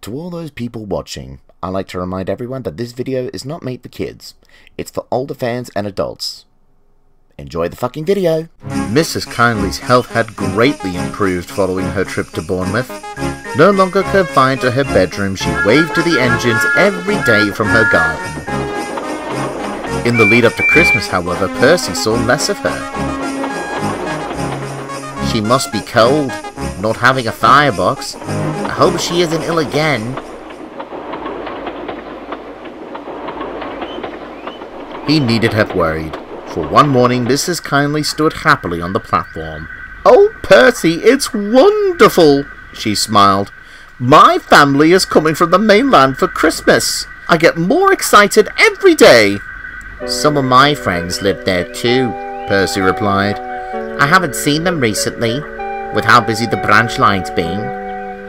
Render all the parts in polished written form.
To all those people watching, I like to remind everyone that this video is not made for kids. It's for older fans and adults. Enjoy the fucking video! Mrs. Kindly's health had greatly improved following her trip to Bournemouth. No longer confined to her bedroom, she waved to the engines every day from her garden. In the lead up to Christmas, however, Percy saw less of her. She must be cold, not having a firebox. I hope she isn't ill again. He needed have worried, for one morning Mrs. Kindly stood happily on the platform. "Oh, Percy, it's wonderful!" she smiled. "My family is coming from the mainland for Christmas. I get more excited every day." "Some of my friends live there too," Percy replied. "I haven't seen them recently, with how busy the branch line's been.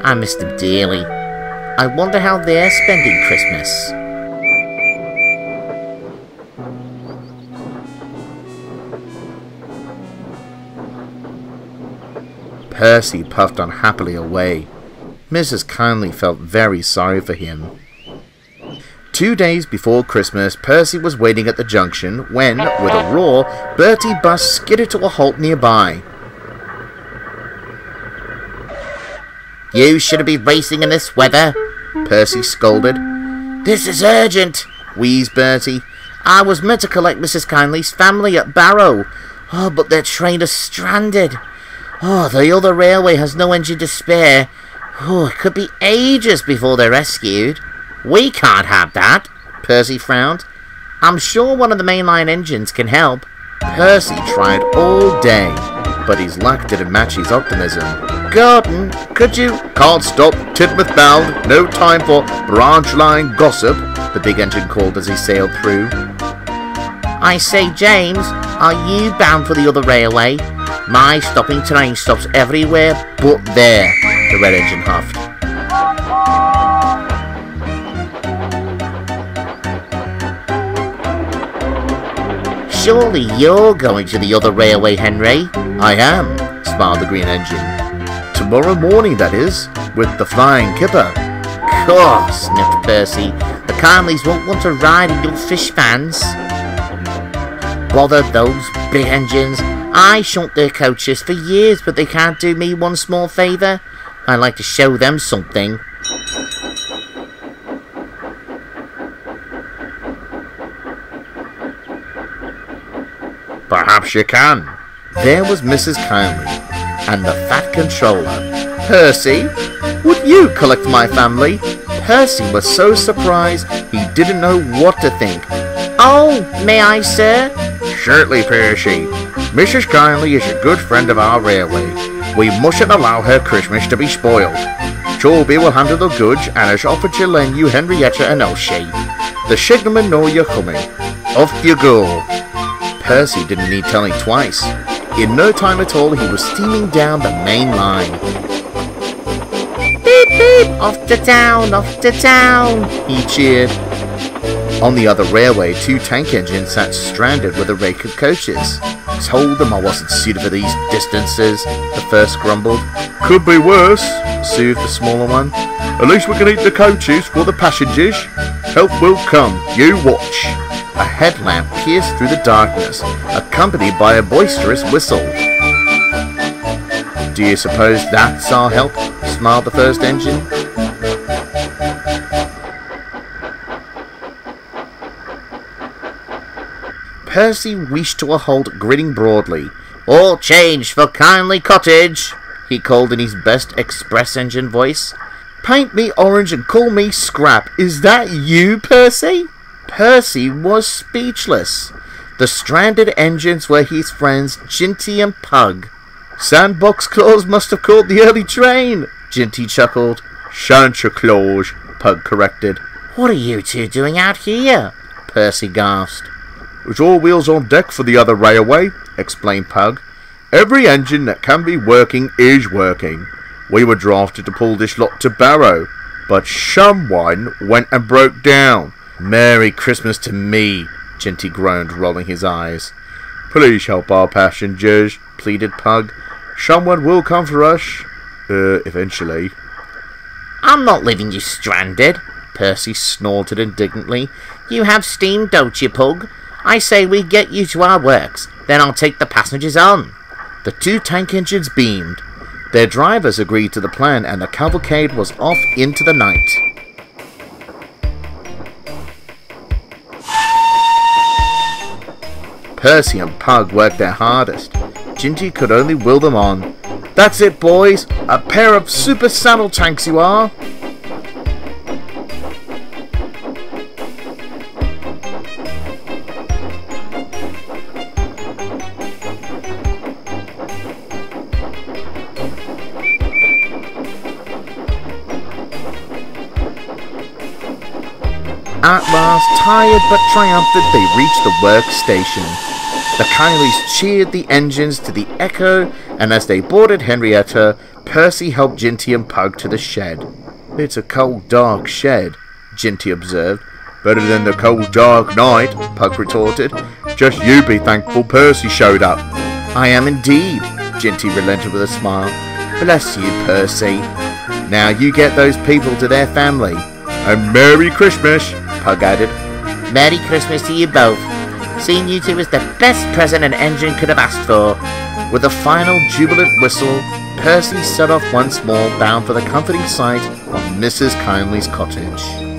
I miss them dearly. I wonder how they're spending Christmas." Percy puffed unhappily away. Mrs. Kindly felt very sorry for him. 2 days before Christmas, Percy was waiting at the junction when, with a roar, Bertie's bus skidded to a halt nearby. "You shouldn't be racing in this weather," Percy scolded. "This is urgent," wheezed Bertie. "I was meant to collect Mrs. Kindly's family at Barrow. Oh, but their train is stranded. Oh, the other railway has no engine to spare. Oh, it could be ages before they're rescued." "We can't have that," Percy frowned. "I'm sure one of the mainline engines can help." Percy tried all day, but his luck didn't match his optimism. "Gordon, could you—" "Can't stop, Tidmouth bound, no time for branch line gossip," the big engine called as he sailed through. "I say, James, are you bound for the other railway? My stopping train stops everywhere but there," the red engine huffed. "Surely you're going to the other railway, Henry?" "I am," smiled the green engine. "Tomorrow morning, that is, with the flying kipper." "Caw," sniffed Percy. "The Kindleys won't want to ride in your fish vans." "Bother those big engines. I shunt their coaches for years, but they can't do me one small favour. I'd like to show them something." "Perhaps you can." There was Mrs. Kindly, and the fat controller. "Percy, would you collect my family?" Percy was so surprised he didn't know what to think. "Oh, may I, sir?" "Certainly, Percy. Mrs. Kindly is a good friend of our railway. We mustn't allow her Christmas to be spoiled. Toby will handle the goods and has offered to lend you Henrietta and Elsie. The signalmen know you're coming. Off you go." Percy didn't need telling twice. In no time at all, he was steaming down the main line. "Beep, beep! Off to town!" he cheered. On the other railway, 2 tank engines sat stranded with a rake of coaches. "Told them I wasn't suited for these distances," the first grumbled. "Could be worse," soothed the smaller one. "At least we can eat the coaches for the passengers. Help will come, you watch." A headlamp pierced through the darkness, accompanied by a boisterous whistle. "Do you suppose that's our help?" smiled the first engine. Percy reached to a halt, grinning broadly. "All change for Kindly Cottage," he called in his best express engine voice. "Paint me orange and call me Scrap. Is that you, Percy?" Percy was speechless. The stranded engines were his friends Ginty and Pug. "Sandbox Claus must have caught the early train," Ginty chuckled. "Santa Claus," Pug corrected. "What are you two doing out here?" Percy gasped. "It's all wheels on deck for the other railway," explained Pug. "Every engine that can be working is working. We were drafted to pull this lot to Barrow, but someone went and broke down." "Merry Christmas to me," Ginty groaned, rolling his eyes. "Please help our passengers," pleaded Pug. "Someone will come for us, eventually." I'm not leaving you stranded, Percy snorted indignantly. You have steam, don't you, Pug? I say we get you to our works, then I'll take the passengers on. The two tank engines beamed. Their drivers agreed to the plan, and the cavalcade was off into the night. Percy and Pug worked their hardest. Ginty could only will them on. That's it, boys! A pair of super saddle tanks you are! At last, tired but triumphant, they reached the workstation. The Kileys cheered the engines to the echo, and as they boarded Henrietta, Percy helped Ginty and Pug to the shed. It's a cold, dark shed, Ginty observed. Better than the cold, dark night, Pug retorted. Just you be thankful Percy showed up. I am indeed, Ginty relented with a smile. Bless you, Percy. Now you get those people to their family. And Merry Christmas, Pug added. Merry Christmas to you both. Seeing you two is the best present an engine could have asked for. With a final jubilant whistle, Percy set off once more, bound for the comforting sight of Mrs. Kindly's cottage.